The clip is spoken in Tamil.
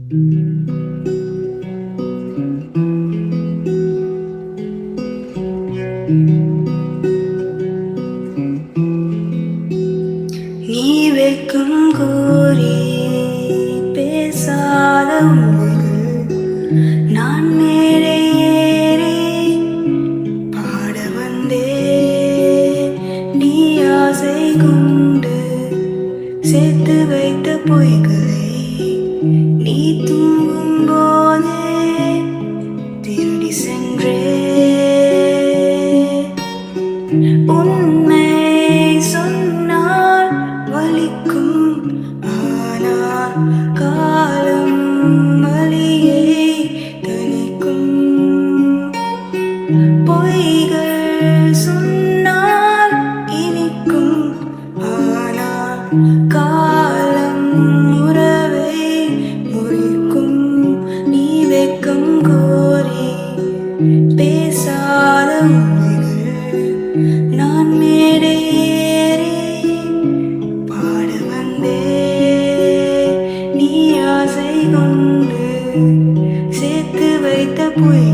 நீ வைக்கும் கூறி பேசாத உண்மைகள் நான் மேலே ஏறி பாட வந்தே. நீ ஆசை கொண்டு சேர்த்து வைத்த பொய்களை நீ தூங்கும் போதே திருடி சென்றே. உண்மை சொன்னால் வலிக்கும், ஆனால் காலம் வலியை தணிக்கும். பொய்கள் சொன்னால் இனிக்கும், ஆனால் காலம் உறவை முறிக்கும். நீ வெட்கம் கோரி பேசாத உண்மைகள் நான் மேடை ஏறி பாட வந்தே. நீ ஆசை கொண்டு சேர்த்து வைத்த பொய்